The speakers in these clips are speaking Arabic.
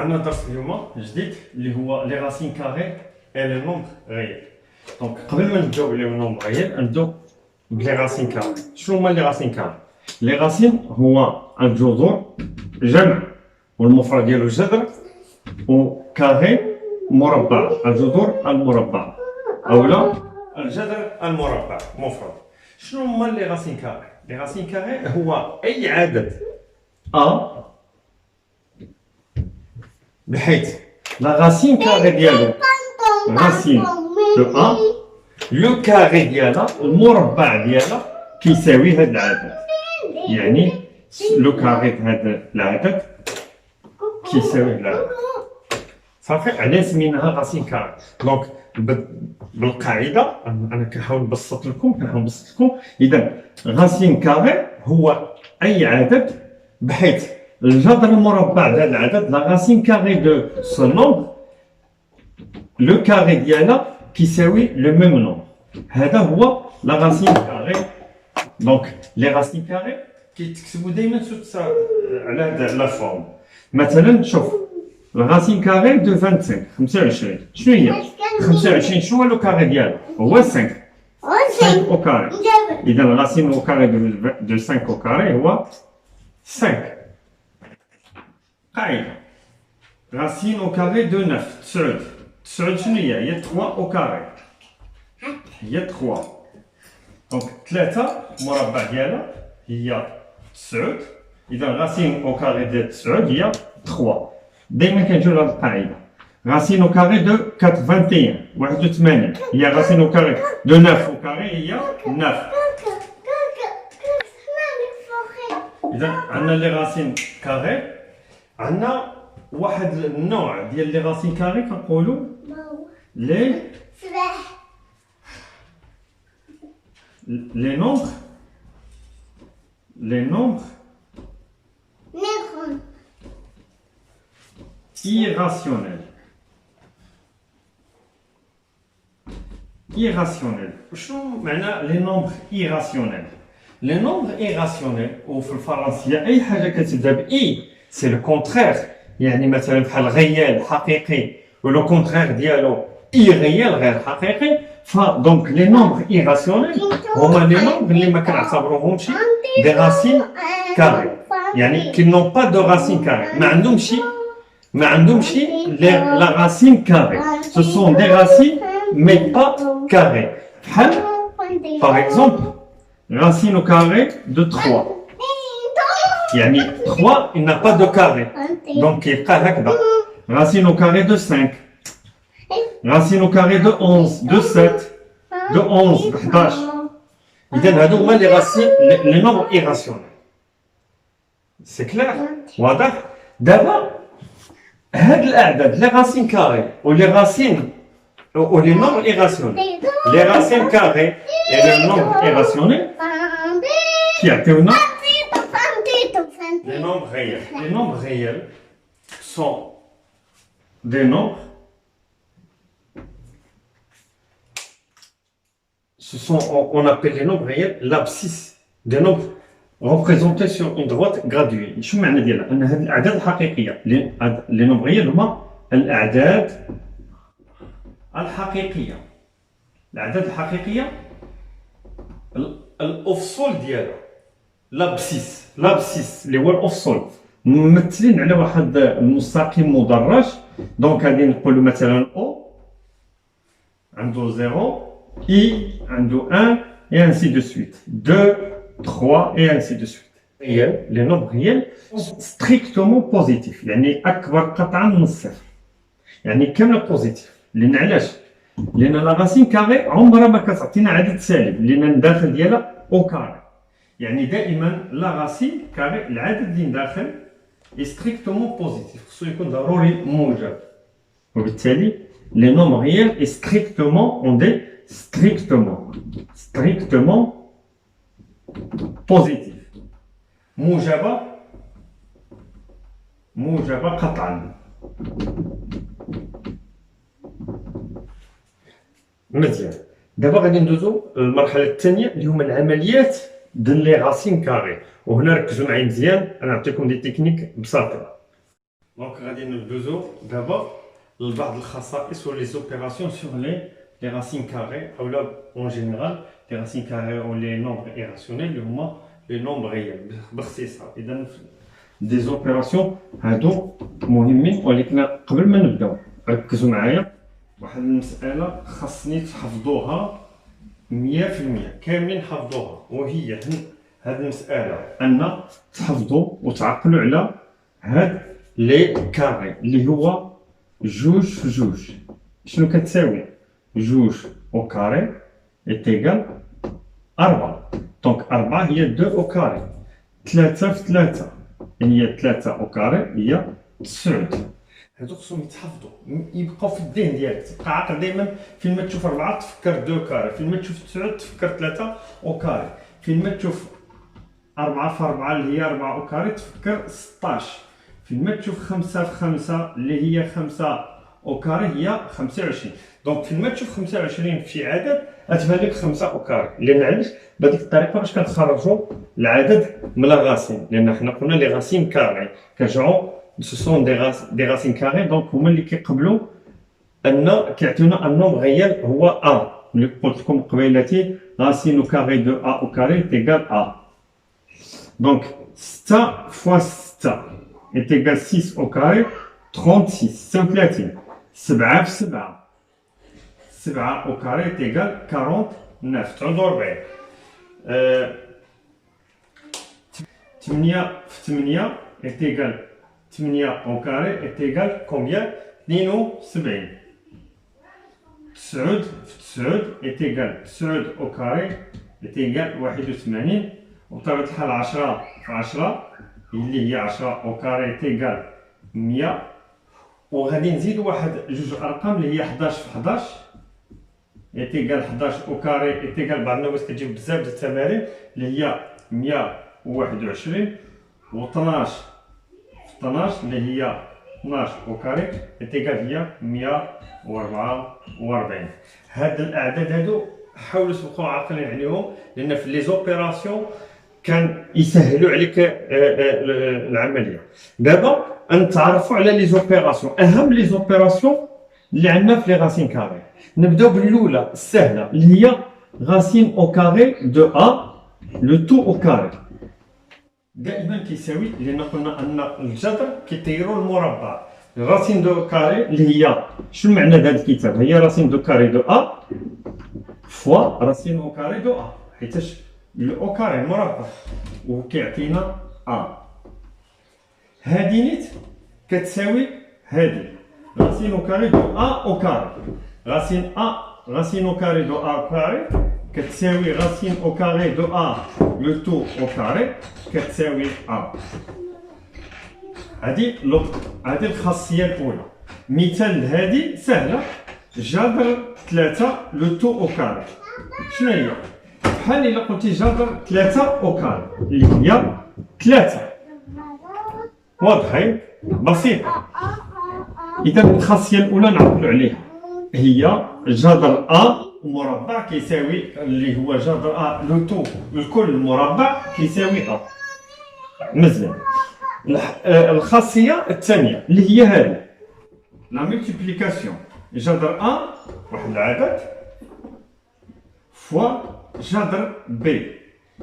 عندنا درس اليوم جديد اللي هو لي راسين كاري اي لي نومبر غيال. دونك قبل ما نبداو بلي نومبر غيال نبداو بلي راسين كاري. شنو هما لي راسين كاري؟ لي راسين هو الجذور جمع والمفرد ديالو جذر، وكاري مربع، الجذور المربعة اولا الجذر المربع مفرد. شنو هما لي راسين كاري؟ لي راسين كاري هو اي عدد ا بحيث لا راسين كاري ديالو راسين دو ا لو كاري ديالها المربع ديالها كيساوي هاد العدد، يعني لو كاري هاد العدد كيساوي هاد العدد. صافي علاش سميناها راسين كاري. دونك بالقاعده انا كنحاول نبسط لكم اذا راسين كاري هو اي عدد بحيث الجذر المربع ديال العدد لا راسين كاري دو سو نومبر لو كاري ديالها كيساوي لو ميم نومبر. هذا هو لا راسين كاري. دونك لي راسين كاري كيتكتبوا دائما على هذا لا فورم. مثلا شوف الراسين كاري دو 25 شنو هي 25؟ شنو هو لو كاري ديالها؟ هو 5 او كاري. اذا الراسين او كاري دو 5 او كاري هو 5. قاعده راسين او كاري دو 9 9 شنو هي 3 او كاري، هي 3. دونك 3 مربع ديالها هي 9. اذا راسين او كاري ديال 9 هي 3. دائما كنجيو لهاد القاعده. راسين او كاري دو 81 هي راسين او كاري دو 9 او كاري هي 9. اذا عندنا لي راسين كاري، عندنا واحد النوع ديال لي راسين كاري كنقولوا لي نومبر irrationnel. شنو معنى لي نومبر irrationnel؟ لي نومبر irrationnel وفي الفرنسيه اي حاجه كتبدا باي سي لو كونترير، يعني مثلا بحال غيال حقيقي ولو كونترير ديالو اي غيال غير حقيقي. فدونك لي نومبر irrationnel هما لي نومبر اللي ما كنعتبروهمش دي راسين كاري، يعني كي نون با دو راسين كاري، ما عندهمش لا راسين كاري. Ce sont des racines mais pas carrées. بحال par exemple racine au carré de 3. يعني 3 il n'a pas de carré. Donc كيبقى هكذا. Racine au carré de 5. Racine au carré de 11, de 7, de 11, de 11. إذا هادو هما لي راسين لي نومبر irrationnels. سي كلير؟ واضح؟ دابا هاد الاعداد لي راسين كاري ولي راسين ولي نومبر irrationnels. لي راسين كاري et les nombres irrationnels كيعطيونا les nombres réels. Les nombres réels sont des nombres. On appelle les nombres réels l'abscisse des nombres représentés sur une droite graduée. شو معنى ديالها؟ أن هذه الأعداد الحقيقية les nombres réels هما الأعداد الحقيقية. الأعداد الحقيقية الأفصول ديالها لابسيس اللي هو الأفصول ممثلين على واحد المستقيم مدرج. دونك غادي نقولوا مثلا او عنده 0 اي عنده 1 et ainsi de suite 2 3 et ainsi de suite. les nombres réels strictement positifs، يعني أكبر قطعا من الصفر، يعني كاملة بوزيتيف. لأن علاش؟ لأن لا راسين كاري عمرها ما كتعطينا عدد سالب، لأن الداخل ديالها او كاري. يعني دائما لا راسين كاري العدد اللي داخل ستريكتومون بوزيتيف، خصو يكون ضروري موجب. وبالتالي لي نومبر ريال ستريكتومون اون دي ستريكتومون بوزيتيف، موجبة قطعا. مزيان. دابا غادي ندوزو للمرحلة الثانية اللي هما العمليات ديال لي راسين كاري. وهنا ركزوا معايا مزيان، انا نعطيكم دي تكنيك بساطه. دونك غادي ندوزو دابا لبعض الخصائص ولي زوبيراسيون سور لي راسين كاري اولا اون جينيرال لي راسين كاري او لي نومبر ايراسيونيل اللي هما لي نومبر ريال باختصار. اذا دي زوبيراسيون هادو مهمين، ولكن قبل ما نبداو ركزوا معايا واحد المساله خاصني تحفظوها 100%، كاملين حفظوها، وهي هاد المساله ان تحفظوا وتعقلوا على هاد لي كاري اللي هو جوج في جوج. شنو كتساوي؟ جوج او كاري ايتيغال 4. دونك 4 هي 2 او كاري، 3 في 3 هي 3 او كاري هي 9. هادو خصهم يتحفظوا يبقاو في الذهن ديالك، تبقى عاقل دائما فين ما تشوف 4 تفكر 2 كاري، فين ما تشوف 9 تفكر 3 او كاري، فين ما تشوف 4 في 4 اللي هي 4 او كاري تفكر 16، فين ما تشوف 5 في 5 اللي هي 5 او كاري هي 25. دونك فين ما تشوف 25 في شي عدد غتبان لك 5 او كاري، لان علاش بهذيك الطريقه باش كنخرجوا العدد من لا غاسين، لان حنا قلنا لي غاسين كاري كنرجعوا سو سون دي غاسين كاري، دونك هما اللي كيقبلوا ان كيعطيونا ان نومبر ريال هو ا. اللي قلت لكم قبيلتي غاسين كاري دو ا او كاري تيغال ا. دونك 6 فوا 6 est égal 6 au carré 36 36. 7 في 7 7 au carré est égal 49 49. 8 في 8 est égal 8 au carré est égal combien 72. 9 في 9 est égal 9 au carré est égal 81. وبطبيعة الحال 10 في 10 اللي هي 10 او كاري تيغال 100. وغادي نزيد واحد جوج ارقام اللي هي 11 في 11 تيغال 11 او كاري تيغال، بعض الناس كتجيب بزاف ديال التمارين اللي هي 121. و 12 في 12 اللي هي 12 او كاري تيغال هي 144. هاد الاعداد هادو حاولوا تبقاو عاقلين عليهم، لان في لي زوبيراسيون كان يسهلوا عليك العمليه. دابا نتعرفوا على لي زوبيراسيون، اهم لي زوبيراسيون اللي عندنا في لي غاسين كاري. نبداو بالاولى السهله اللي هي غاسين او كاري دو ا لو تو او كاري. دائما كيساوي، لان قلنا ان الجذر كيطيروا المربع. غاسين دو كاري اللي هي شنو معنى هذا الكتاب؟ هي راسين دو كاري دو ا فوا راسين او كاري دو ا، حيتاش الاو كاري مربع وكيعطينا ا. هادي نيت كتساوي هادي راسين او كاري دو ا او كاري. راسين او كاري دو ا او كاري كتساوي راسين او كاري دو ا لو تو او كاري كتساوي ا. هادي الخاصيه الاولى. مثال هادي سهله، جذر 3 لو تو او كاري. شنو هي؟ بحال الا قلتي جذر 3 او كاري اللي هي 3. واضحين؟ بسيطه. اذا الخاصيه الاولى نعقلوا عليها هي جذر ا مربع كيساوي اللي هو جذر ا لو تو الكل مربع كيساوي ا. مزيان. الخاصيه الثانيه اللي هي هذه لا ملتيبليكاسيون، جذر ا واحد العدد فوا جذر بي،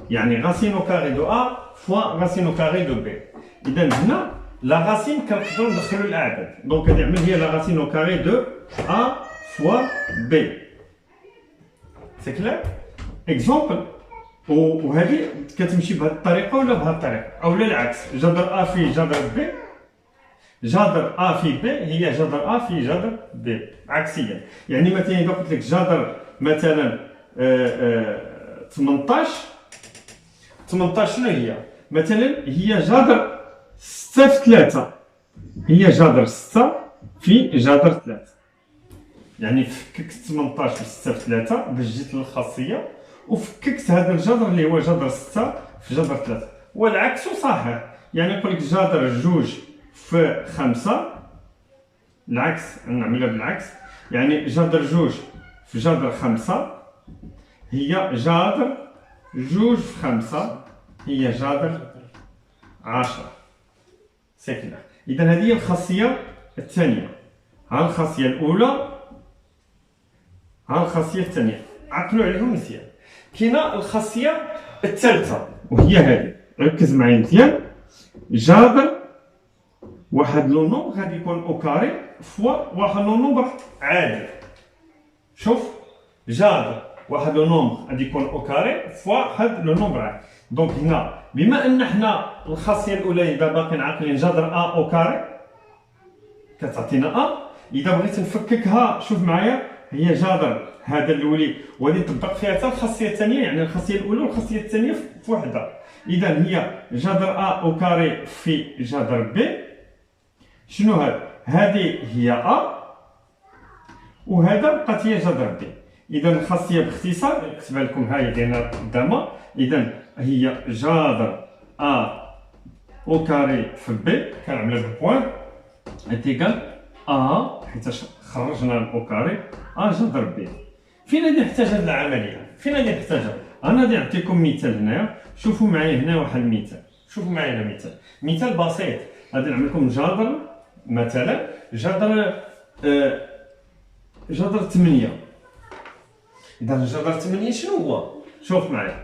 يعني غاسين او كاري دو ا فوا غاسين او كاري دو بي. اذا هنا لا غاسين كنقدروا ندخلوا الاعداد، دونك هذه عمل هي لا غاسين او كاري دو ا فوا بي. سي كلير؟ اكزومبل. وهذه كتمشي بهذه الطريقه ولا بهذه الطريقه اولا العكس، جذر ا في جذر بي، جذر ا في بي هي جذر ا في جذر بي عكسيا. يعني مثلا اذا قلت لك جذر مثلا 18 شنو هي؟ مثلا هي جذر 6 في 3 هي جذر 6 في جذر 3. يعني فككت 18 في 6 في 3 باش جيت للخاصيه، وفككت هذا الجذر اللي هو جذر 6 في جذر 3. والعكس صحيح، يعني نقول لك جذر 2 في 5 العكس، نعملها بالعكس، يعني جذر 2 في جذر 5 هي جذر 2 في 5 هي جذر 10. سي كلير. إذا هذه هي الخاصية الثانية. ها الخاصية الأولى، ها الخاصية الثانية، عقلوا عليهم مزيان. كاينة الخاصية الثالثة وهي هذه، ركز معايا مزيان. جذر واحد لو نومبر غادي يكون او كاري فوا واحد لو نومبر عادي. شوف، جذر واحد لو نومبر غادي يكون او كاري فوا واحد لو نومبر عادي. دونك هنا بما ان حنا الخاصيه الاولى اذا باقيين عاقلين جذر ا او كاري كتعطينا ا. اذا بغيت نفككها شوف معايا، هي جذر هذا الاولي وغادي نطبق فيها حتى الخاصيه الثانيه، يعني الخاصيه الاولى والخاصيه الثانيه في وحده. اذا هي جذر ا او كاري في جذر بي. شنو هذا؟ هذه هي ا وهذا بقات هي جذر بي. اذا الخاصيه باختصار نكتبها لكم، ها هي دايره قدامها. اذا هي جذر ا او كاري في بي كنعملها بالبوان انتيكال ا، حيت خرجنا الاو كاري ا جذر بي. فين غادي نحتاج هذه العمليه؟ فين غادي نحتاجها؟ انا غادي نعطيكم مثال هنايا. شوفوا معايا هنا واحد المثال، شوفوا معايا هنا مثال بسيط. غادي نعمل لكم جذر مثلا جذر جذر 8. إذا جذر 8 شنو هو؟ شوف معايا،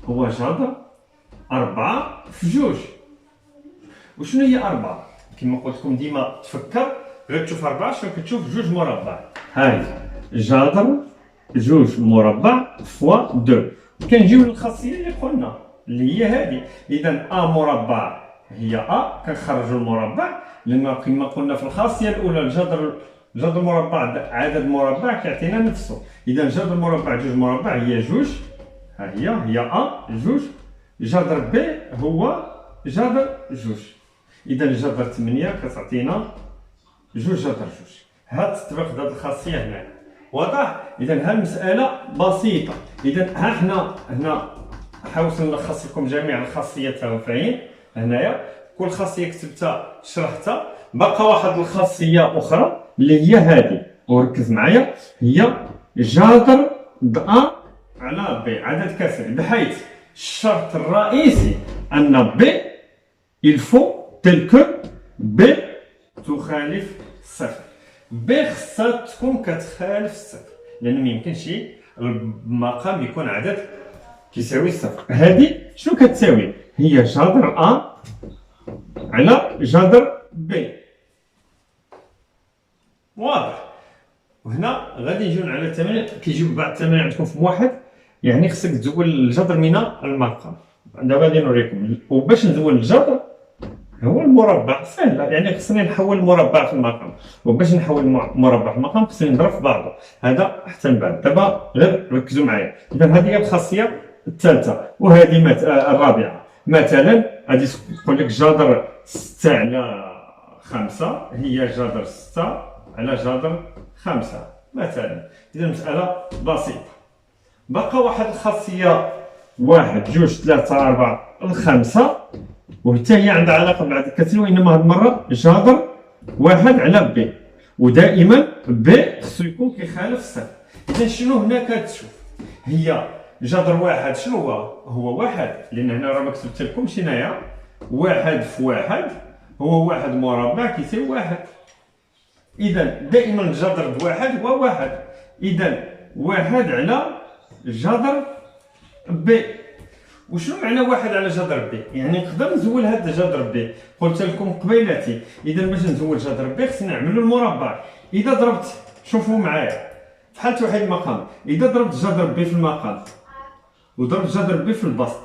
هو جذر 4 في 2. وشنو هي 4؟ كما قلت لكم ديما تفكر، غير تشوف 4 شنو كتشوف؟ 2 مربع. هاي جذر 2 مربع فوا 2. كنجيو للخاصية اللي قلنا اللي هي هذه. إذا أ مربع هي أ، كنخرجوا المربع لأن كما قلنا في الخاصية الأولى جذر مربع عدد مربع كيعطينا نفسه. إذا جذر مربع 2 مربع هي 2، ها هي أ 2. جذر بي هو جذر 2. إذا جذر 8 كتعطينا 2 جذر 2. هاد تطبيق هاد الخاصية هنا واضح؟ إذا ها المسألة بسيطة. إذا ها حنا هنا حاولت نلخص لكم جميع الخاصيات فاهمين هنايا. كل خاصية كتبتها شرحتها. بقى واحد الخاصية أخرى اللي هي هذه، وركز معايا، هي جذر أ على بي عدد كسري، بحيث الشرط الرئيسي أن بي الفو تلك بي تخالف صفر. بي خصها تكون كتخالف الصفر، لأن ميمكنش المقام يكون عدد كيساوي صفر. هذه شنو كتساوي؟ هي جذر أ على جذر بي. واضح؟ وهنا غادي نجيو على الثمانية، كيجيو بعض الثمانية عندكم في واحد، يعني خصك تزول الجذر من المقام. دابا غادي نوريكم. وباش نزول الجذر هو المربع سهله، يعني خصني نحول المربع في المقام، وباش نحول المربع في المقام خصني نضرب في بعضه. هذا حتى من بعد. دابا غير ركزوا معايا. اذا هذه هي الخاصيه الثالثه. وهذه الرابعه. مثلا غادي تقول لك جذر 6 على 5 هي جذر 6 على جذر 5 مثلا. اذا مساله بسيطه. بقى واحد الخاصيه 1 2 3 4 5، وحتى هي عندها علاقه بالعدد الكسري، وانما هذه المره جذر 1 على بي، ودائما بي خصو يكون كيخالف الصفر. اذا شنو هنا كتشوف؟ هي جذر 1 شنو هو؟ هو 1، لان هنا راه ما كتبت لكمش هنايا 1 في 1 هو 1 مربع كيساوي 1. اذا دائما جذر 1 هو 1. اذا 1 على جذر بي. وشنو معنى 1 على جذر بي؟ يعني نقدر نزول هذا جذر بي، قلت لكم قبيلاتي. اذا باش نزول جذر بي خصني نعملو المربع. اذا ضربت، شوفوا معايا بحال توحيد المقام، اذا ضربت جذر بي في المقام وضربت جذر بي في البسط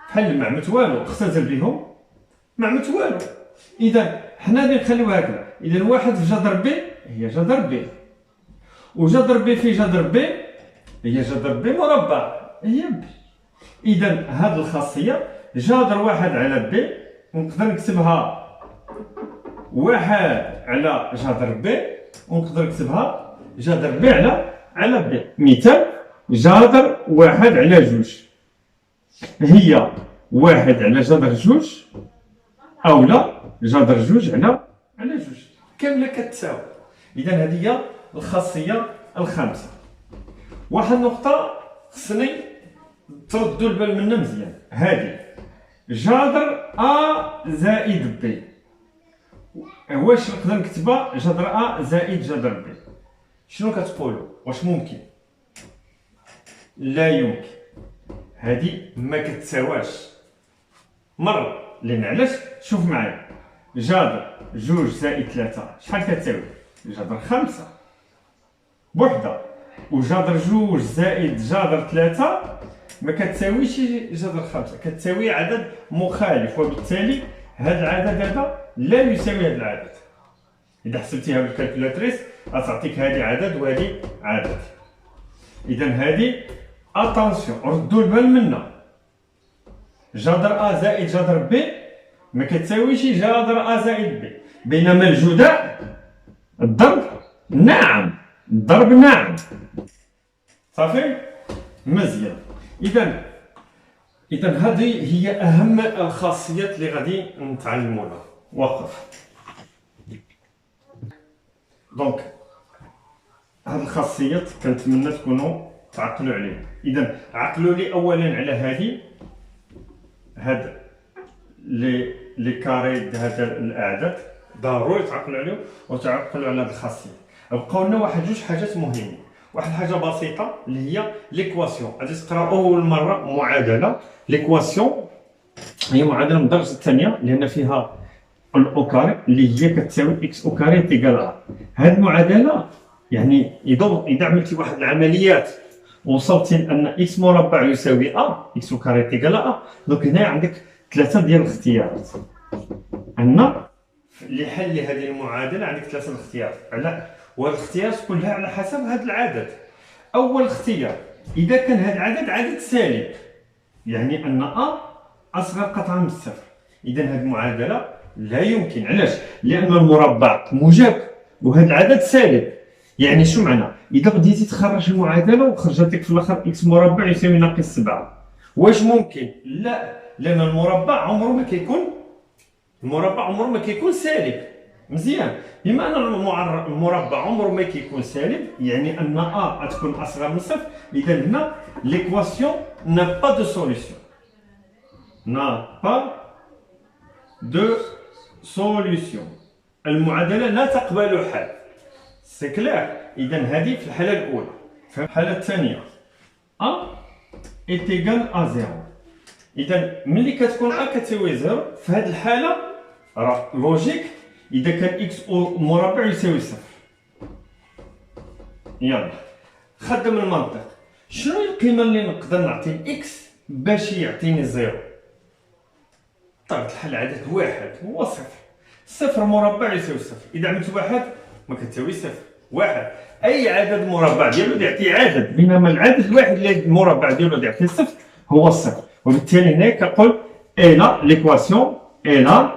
بحال ما عملت والو، خصنا نزل بهم ما عملت والو. اذا حنا غادي نخليوها هكذا. اذا 1 في جذر بي هي جذر بي، وجذر بي في جذر بي هي جذر بي مربع هي بي. إذا هذه الخاصية جذر 1 على بي نقدر نكتبها 1 على جذر بي، ونقدر نكتبها جذر بي على بي. مثال جذر 1 على 2 هي 1 على جذر 2 أو لا جذر 2 على 2 كاملة كتساوي. إذا هذه هي الخاصية الخامسة. واحد النقطة خصني تردوا البال منا مزيان، هذه جذر أ زائد بي. واش نقدر نكتبها جذر ا زائد جذر بي؟ شنو كتقولوا؟ واش ممكن؟ لا يمكن. هذه ما كتساواش مرة، لأن علاش؟ شوف معايا، جذر جوج زائد ثلاثة شحال كتساوي؟ جذر خمسة بوحدة، وجذر جوج زائد جذر ثلاثة ما كتساويش جذر خمسة، كتساوي عدد مخالف، وبالتالي هذا العدد هذا لا يساوي هذا العدد. إذا حسبتيها بالكالكولاتريس غتعطيك هذه عدد وهذه عدد. إذا هذه اتونسيون، ردوا البال منا، جذر ا زائد جذر بي ما كتساويش جذر ا زائد بي، بينما الجداء الضرب نعم، الضرب نعم. صافي؟ مزيان. إذا هذه هي أهم الخاصيات اللي غادي نتعلموها. وقف. دونك هاد الخاصيات كنتمنى تكونوا تعقلوا عليها. إذا عقلوا لي أولا على هاد لي كاري هاد الأعداد، ضروري تعقلوا عليهم وتعقلوا على هاد الخاصيات. بقاو لنا واحد جوج حاجات مهمين. واحد الحاجه بسيطه اللي هي ليكواسيون، غادي تقراو اول مره معادله. ليكواسيون هي معادله من الدرجه الثانيه لان فيها الاو كاري اللي هي كتساوي اكس او كاري تيكال ا. هذه المعادله يعني اذا عملتي واحد العمليات وصلتي لان اكس مربع يساوي ا، اكس او كاري تيكال ا، دونك هنا عندك ثلاثه ديال الاختيارات. ان لحل هذه المعادله عندك ثلاثه الاختيارات، على والاختيارات كلها على حسب هذا العدد. اول اختيار اذا كان هذا العدد عدد سالب، يعني ان ا اصغر قطعا من الصفر، اذا هذه المعادله لا يمكن. علاش؟ لان المربع موجب وهذا العدد سالب. يعني شو معنى؟ اذا بديتي تخرج المعادله وخرجت لك في الاخر اكس مربع يساوي ناقص 7، واش ممكن؟ لا، لان المربع عمره ما كيكون سالب. مزيان. بما ان المربع عمره ما كيكون سالب، يعني ان ا تكون اصغر من صفر، اذا هنا ليكواسيون n'a pas de solution. المعادله لا تقبل حل. سي كلير. اذا هذه في الحاله الاولى. في الحاله الثانيه ا est égal à 0. اذا ملي كتكون ا كتساوي 0 في هذه الحاله راه لوجيك إذا كان إكس أو مربع يساوي صفر. يلا خدم المنطق. شنو هي القيمة اللي نقدر نعطي لإكس باش يعطيني زيرو؟ بطبيعة الحال عدد واحد هو صفر. صفر مربع يساوي صفر، إذا عملت واحد ما كتساوي صفر. واحد أي عدد مربع ديالو يعطي عدد، بينما العدد الواحد اللي المربع ديالو يعطي صفر هو الصفر. وبالتالي هنا كنقول إلا ليكواسيون إلا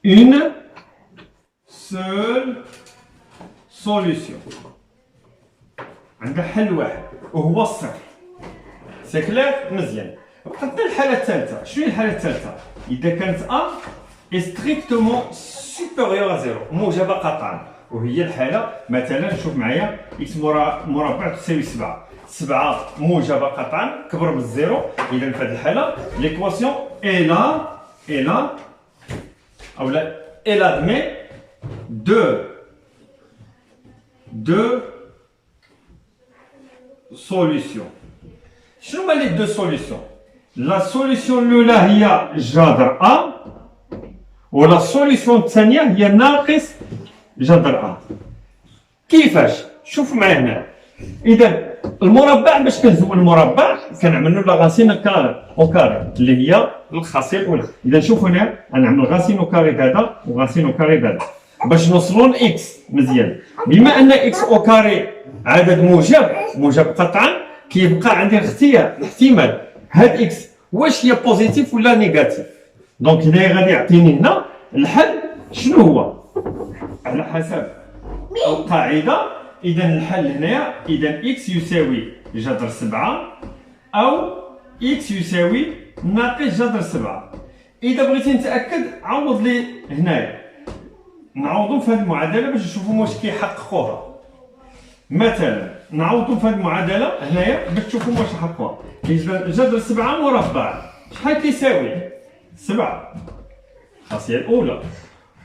une seule solution. عندها حل واحد وهو الصفر. سي كلير؟ مزيان. بقات لنا الحالة الثالثة. شنو هي الحالة الثالثة؟ إذا كانت ا ستريكتومون سوبيريور ا زيرو، موجبة قطعا، وهي الحالة مثلا شوف معايا اكس مربع تساوي 7. 7 موجبة قطعا كبر من الزيرو، إذا في هذه الحالة ليكواسيون إلا ou elle admet deux solutions. شنو هما لي دو سوليسيون؟ لا سوليسيون الاولى هي جذر ا، ولا سوليسيون الثانيه هي ناقص جذر ا. كيفاش؟ شوف معايا هنا. اذا المربع باش كنزول المربع كنعملوا لا غاسين او كاري اللي هي الخاصيه الاولى. اذا شوفوا هنا غنعمل غاسين او كاري هذا وغاسين او كاري هذا باش نوصلوا لاكس. مزيان. بما ان اكس او كاري عدد موجب قطعا، كيبقى عندي الاحتمال هاد اكس واش هي بوزيتيف ولا نيجاتيف. دونك هنا غادي يعطيني هنا الحل شنو هو على حسب القاعده. إذا الحل هنا إذا إكس يساوي جذر 7 أو إكس يساوي ناقص جذر 7. إذا بغيتي نتأكد عوض لي هنايا، نعوضو في هذه المعادلة باش نشوفو واش كيحققوها. مثلا نعوضو في هذه المعادلة هنايا باش تشوفو واش يحققوها. جذر 7 مربع شحال كيساوي؟ 7. الخاصية الأولى.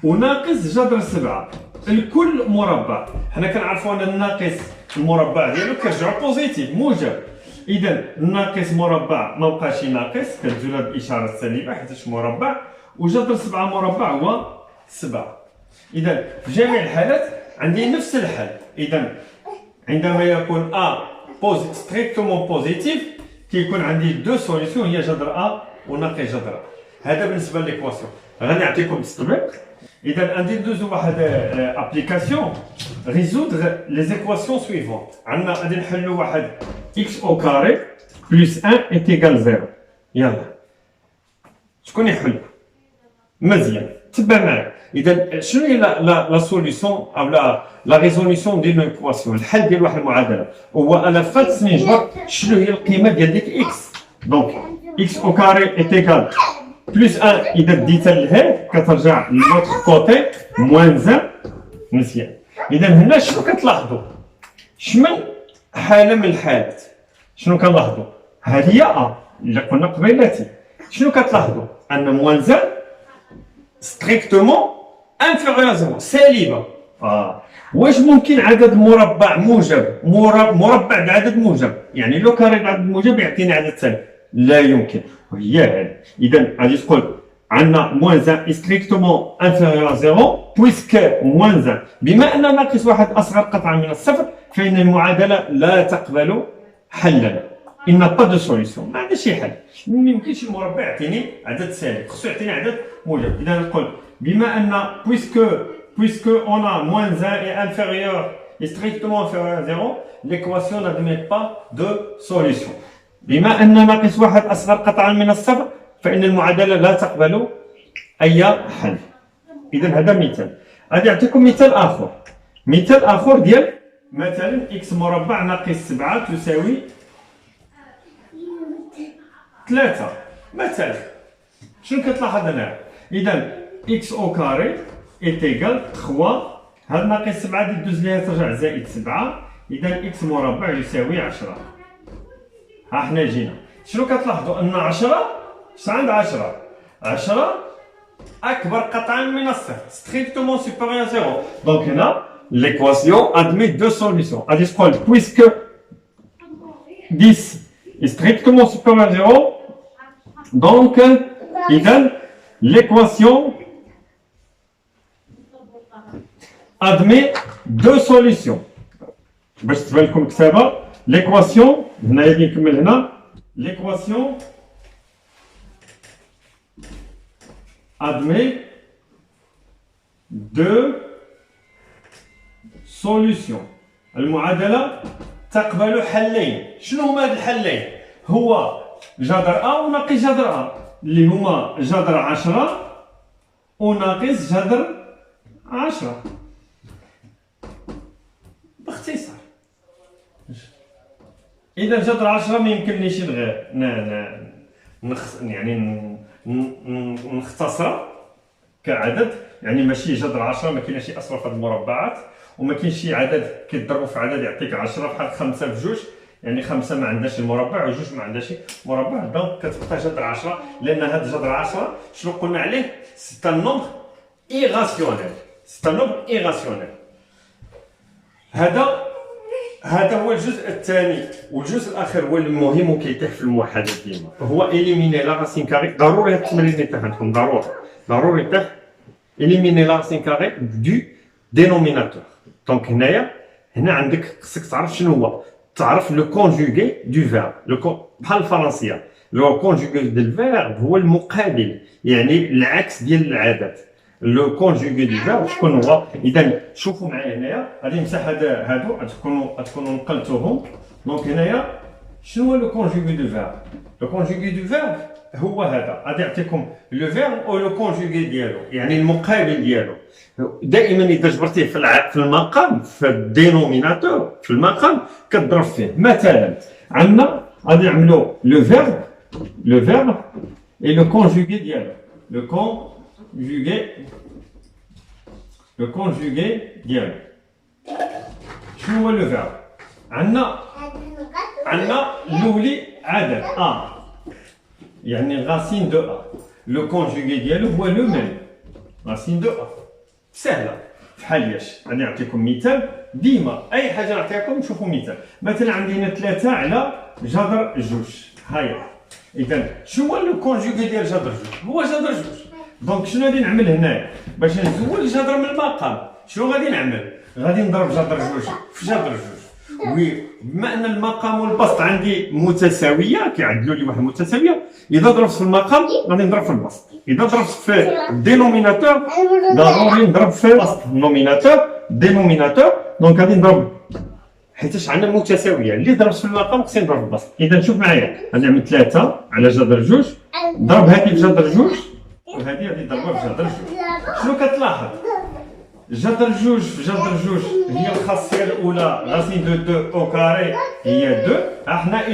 وناقص جذر 7 الكل مربع. حنا كنعرفوا ان الناقص المربع ديالو كيرجعوا بوزيتيف موجب. اذا الناقص مربع ما بقاش ناقص، كتجي لها الاشاره السالبه حيت مربع، وجذر 7 مربع هو 7. اذا في جميع الحالات عندي نفس الحل. اذا عندما يكون ستريكتومون بوزيتيف كيكون عندي دو سوليسيون، هي جذر وناقص جذر أ. هذا بالنسبه للإيكواسيون. غادي نعطيكم التطبيق. اذا غادي ندوزو واحد ابليكاسيون ريزودر لي زيكواسيون سويفونت. عندنا غادي نحلوا واحد x au carré plus 1 est égal 0. يلا شكون يحل؟ مزيان تبع معايا. اذا شنو هي لا سوليسيون او لا ريزوليسيون ديال ليكواسيون، الحل ديال واحد المعادله هو انا فات نجبر شنو هي القيمه ديال ديك اكس. دونك x au carré est égal plus 1. اذا ديتها لهاد كترجع للوتر كوتي موان 1. مزيان. اذا هنا شنو كتلاحظوا؟ شمن حاله من الحالات شنو كنلاحظوا؟ هذه هي اللي قلنا قبيلاتي. شنو كتلاحظوا؟ ان موان 1 ستريكتومون انفيريور زيرو سالبه. واش ممكن عدد مربع موجب مربع بعدد موجب، يعني لو كاري بعدد موجب يعطيني عدد سالب؟ لا يمكن. هي هذه. اذا غادي تقول عندنا موان 1 ستريكتومون انفيريور زيرو بويسك موان 1 بما ان ناقص واحد اصغر قطعا من الصفر فان المعادله لا تقبل حلا. إن با دو سوليسيون، ما عندهاش شي حل. ما يمكنش المربع يعطيني عدد سالب، خصو يعطيني عدد موجب. إذا نقول بما أن puisque on a moins 1 est inférieur et strictement inférieur à 0, l'équation n'admet pas de solution. بما أن ناقص واحد أصغر قطعا من الصفر فإن المعادلة لا تقبل أي حل. إذا هذا مثال. غادي نعطيكم مثال آخر. مثال آخر ديال مثلا x مربع ناقص 7 تساوي 3 مثلا. شنو كتلاحظ هنا؟ إذا x au carré est égal 3. هاد ناقص 7 دوز ليها ترجع زائد 7. إذا x مربع يساوي 10. ها حنا جينا. شنو كتلاحظوا؟ أن 10 اش عند 10 أكبر قطعا من الصفر ستريكتومون سوبيريور زيرو. دونك هنا l'équation admet deux solutions. غادي تقول puisque 10 est strictement supérieur à 0, donc إذا l'équation admet deux solutions. باش تبان لكم الكتابة l'équation هنا غادي نكمل هنا l'équation admet deux solution. المعادلة تقبل حلين. شنو هما هاد الحلين؟ هو جذر أ وناقص جذر أ اللي هما جذر 10 وناقص جذر 10. باختصار إذا جذر 10 ما يمكننيش غير يعني نختصرها كعدد، يعني ماشي جذر 10 ما كاينش شي اصلا في هاد المربعات، وما كاينش شي عدد كيضربوا في عدد يعطيك 10 بحال 5 في 2، يعني 5 ما عندهاش المربع و2 ما عندهاش مربع، دونك كتبقى جذر 10. لان هاد جذر 10 شنو قلنا عليه؟ سي ان نومبر ايغاسيونيل. سي ان نومبر ايغاسيونيل. هذا هو الجزء الثاني. والجزء الاخر هو المهم وكيتيح في الموحدات ديما، هو إليميني لا راسين كاري. ضروري هاد التمرين يتيح عندكم، ضروري يتيح إليميني لا راسين كاري دو دينوميناتور. دونك هنا عندك خصك تعرف شنو هو، تعرف لو كونجوغي دو فيرب. بحال الفرنسيه لو كونجوغي ديال الفيرب هو المقابل، يعني العكس ديال العادات. لو كونجوغي دو فيرب شكون هو؟ اذا شوفوا معايا هنايا غادي نمسح هادو تكونوا نقلتوهم. دونك هنايا شنو هو لو كونجوغي دو فيرب؟ لو كونجوغي دو فيرب هو هذا. غادي يعطيكم لو فيرب او لو كونجوغي ديالو، يعني المقابل ديالو. دائما اذا جبرتيه في المقام، في الدينوميناتور في المقام كتضرب فيه. مثلا عندنا غادي نعملوا لو فيرب اي لو كونجوغي ديالو. لو كونجوغي ديالو شنو هو لو فيرب؟ عندنا الاولي عدد يعني racine de a. لو كونجوغي ديالو هو لو ميم racine de a. سهله بحال ياش. غادي نعطيكم مثال، ديما اي حاجه نعطيكم شوفوا مثال. مثلا عندي هنا 3 على جذر 2 هاهي. اذا شنو هو لو كونجوغي ديال جذر 2؟ هو جذر 2. دونك شنو غادي نعمل هنايا باش نزول الجذر من المقام؟ شنو غادي نعمل؟ غادي نضرب جذر 2 في جذر 2. وي بما ان المقام والبسط عندي متساويه كيعدلوا لي واحد متساويه، اذا ضربت في المقام غادي نضرب في البسط، اذا ضربت في الدينوميناتور ضروري نضرب في البسط. النوميناتور دينوميناتور، دونك غادي نضرب حيتاش عندنا متساويه، اللي ضربت في المقام خصني نضرب في البسط. اذا شوف معايا غادي نعمل 3 على جذر 2، ضرب هذه في جذر 2 وهذه غادي نضربها في جذر 2. شنو كتلاحظ؟ جذر 2 في جذر 2 هي الخاصيه الاولى، راسين دو 2 او كاري هي 2. احنا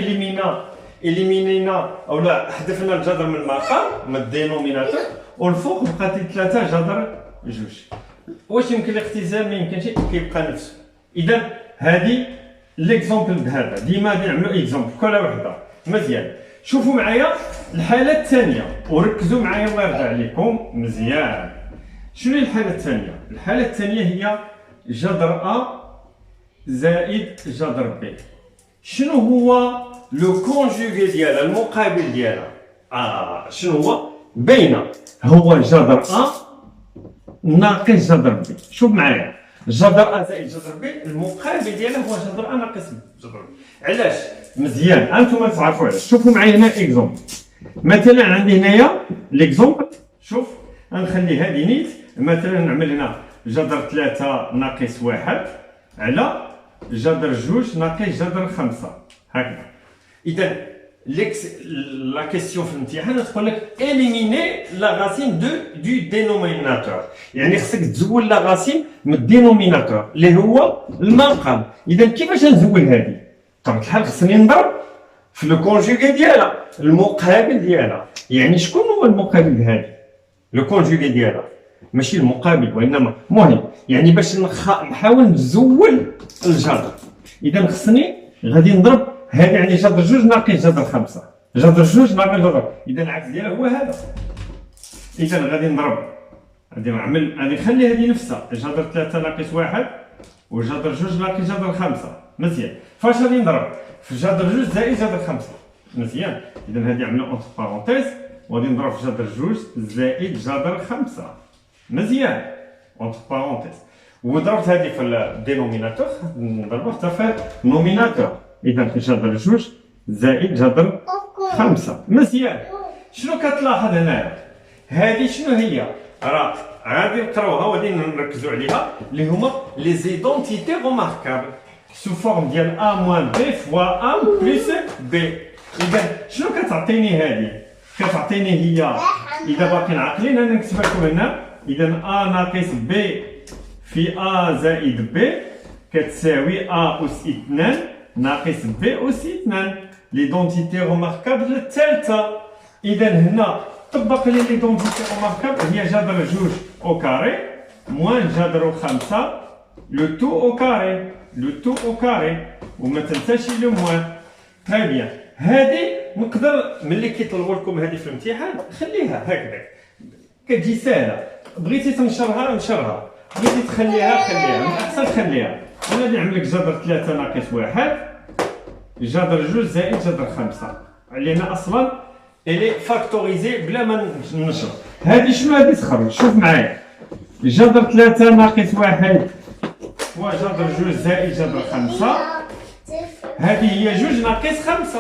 اليمينينا اولا حذفنا الجذر من المقام من الدينوميناتور، والفوق بقات لي 3 جذر 2. واش يمكن الاختزال؟ ما يمكنش، كيبقى نفسه. اذا هذه ليكزومبل بهذا، ديما غادي نعملوا اكزومبل كل وحده. مزيان، شوفوا معايا الحاله الثانيه وركزوا معايا الله يرضى عليكم مزيان. شنو هي الحالة الثانية؟ الحالة الثانية هي جذر أ زائد جذر ب. شنو هو لو كونجوغي ديالها، المقابل ديالها؟ شنو هو؟ باينة، هو جذر أ ناقص جذر ب. شوف معايا، جذر أ زائد جذر ب المقابل ديالها هو جذر أ ناقص جذر ب. علاش؟ مزيان، أنتم تعرفوا علاش. شوفوا معايا هنا إكزومبل. مثلا عندي هنايا ليكزومبل، شوف غنخلي هذه نيت. مثلا نعمل هنا جذر 3 ناقص 1 على جذر 2 ناقص جذر 5 هكذا. اذا لا كيسيون في الامتحان تقول لك اليميني لا راسين دو دينوميناتور، يعني خصك تزول لا راسين من الدينوميناتور اللي هو المقام. اذا كيفاش نزول هذه؟ بطبيعه الحال خصني نضرب في لو كونجوغي ديالها، المقابل ديالها. يعني شكون هو المقابل هذه؟ لو كونجوغي ديالها ماشي المقابل وانما المهم، يعني باش نحاول نزول الجذر. اذا خصني غادي نضرب هذه، يعني جذر 2 ناقص جذر 5، جذر 2 ناقص جذر، اذا العكس ديالها هو هذا. اذا غادي نضرب، غادي نعمل، غادي نخلي هذه نفسها جذر 3 ناقص 1 وجذر 2 ناقص جذر 5. مزيان، فاش غادي نضرب؟ في جذر 2 زائد جذر 5. مزيان، اذا هذه عملنا اونتر بارونتيز وغادي نضرب في جذر 2 زائد جذر 5. مزيان، اونتر بارونتيز، وضربت هذه في الدينوميناتور نضربها حتى في النوميناتور. اذا جذر 2 زائد جذر 5. مزيان، شنو كتلاحظ هنايا؟ هذه شنو هي؟ راه غادي نقراوها وغادي نركزوا عليها، اللي هما لي زيدونتيتي روماركابل سو فورم ديال ا موان بي فوا ا بلس بي. اذا شنو كتعطيني هذه؟ كتعطيني هي، اذا باقيين عاقلين انا نكتبها لكم هنا. اذا ا ناقص بي في ا زائد بي كتساوي ا أس 2 ناقص بي أس 2. ليدونتيتي روماركابل الثالثة. اذا هنا طبق لي ليدونتيتي روماركابل هي جذر 2 او كاري موان جذر 5 لو تو او كاري، لو تو او كاري، وما تنساش لو موان. تري بيان، هذه نقدر ملي كيطلبوا لكم هذه في الامتحان خليها هكذا، كتجي سهله. بغيتي تنشرها نشرها، بغيتي تخليها من الاحسن خليها. انا غادي نعمل لك جذر 3 ناقص 1 جذر 2 زائد جذر 5، لان اصلا الي فاكتوريزي بلا ما نشر. هذه شنو غادي تخرج؟ شوف معايا، جذر 3 ناقص 1 هو جذر 2 زائد جذر 5. هذه هي 2 ناقص 5،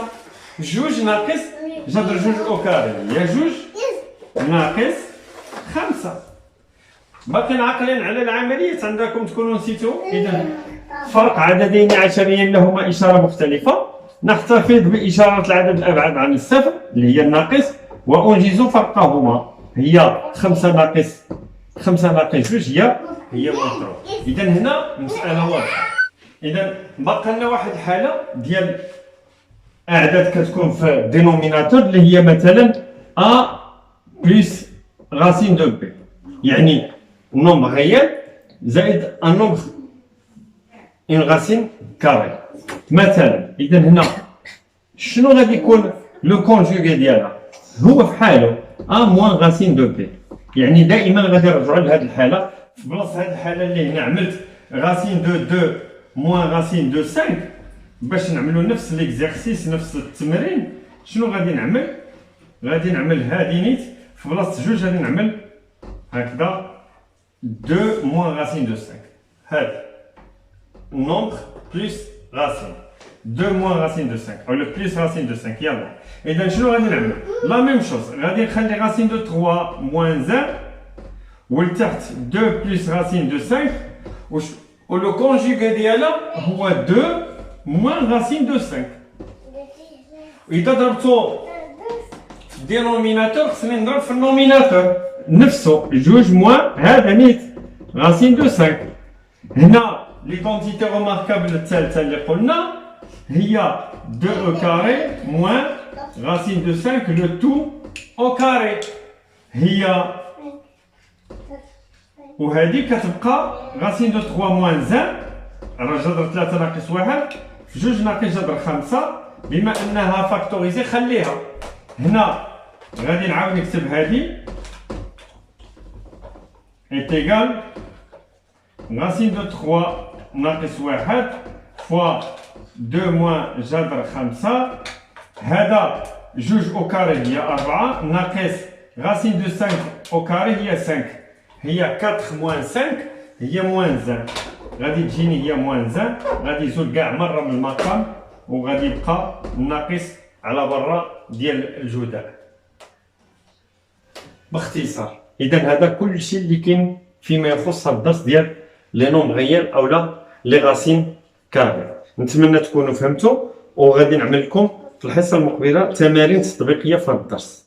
2 ناقص جذر 2 او كاري هي 2 ناقص 5. باقيين عاقلين على العملية عندكم تكونوا نسيتوا. إذا فرق عددين عشريين لهما إشارة مختلفة، نحتفظ بإشارة العدد الأبعد عن الصفر اللي هي الناقص وأنجز فرقهما، هي 5 ناقص 2 هي موان. إذا هنا مسألة واضحة. إذا باقي لنا واحد الحالة ديال أعداد كتكون في الدينوميناتور اللي هي مثلا أ بلس راسين دو بي، يعني نومبر ريال زائد ان نومبر اون راسين كاري مثلا. اذا هنا شنو غادي يكون لو كونجوغي ديالها؟ هو في حاله ا موان راسين دو بي، يعني دائما غادي نرجعوا لهذه الحاله في بلاصه هاد الحاله اللي هنا عملت غاسين دو 2 موان غاسين دو 5 باش نعملوا نفس ليكزيرسيس نفس التمرين. شنو غادي نعمل؟ غادي نعمل هادي نيت في بلاصه جوج غادي نعمل هكذا 2 موان غاسين دو 5 هاد نومبر بلس غاسين 2 موان غاسين دو 5 ولا بلس غاسين دو 5. يلا اذا شنو غادي نعمل؟ لا ميم شوز، غادي نخلي غاسين دو 3 موان 1 والتحت 2 بلس غاسين دو 5 ولو كونجوغي ديالها هو 2 موان غاسين دو 5. اذا ضربتو في الدينوميناتور خصني نضرب في النوميناتور نفسه 2 موان هذا نيت غاسين دو 5. هنا ليدونتيتي روماركابل الثالثه اللي قلنا هي 2 او كاري موان غاسين دو 5 لو تو او كاري هي، وهذه كتبقى غاسين دو 3 موان 1 راه جذر 3 ناقص 1 في 2 ناقص جذر 5. بما انها فاكتوريزي خليها هنا. غادي نعاود نكتب هذه ايتيغال غاسين دو 3 ناقص 1 فوا 2 موان جذر 5. هذا 2 او كاري هي 4 ناقص غاسين دو 5 او كاري هي 5 هي 4 موان 5 هي موان 1. غادي تجيني هي موان 1 غادي يزول كاع مره من المقام وغادي يبقى ناقص على برا ديال الجداء. باختصار اذا هذا كل شيء اللي كاين فيما يخص الدرس ديال لي نومبر ريال اولا لي غاسين كاري. نتمنى تكونوا فهمتوا، وغادي نعمل لكم في الحصه المقبله تمارين تطبيقيه في هذا الدرس.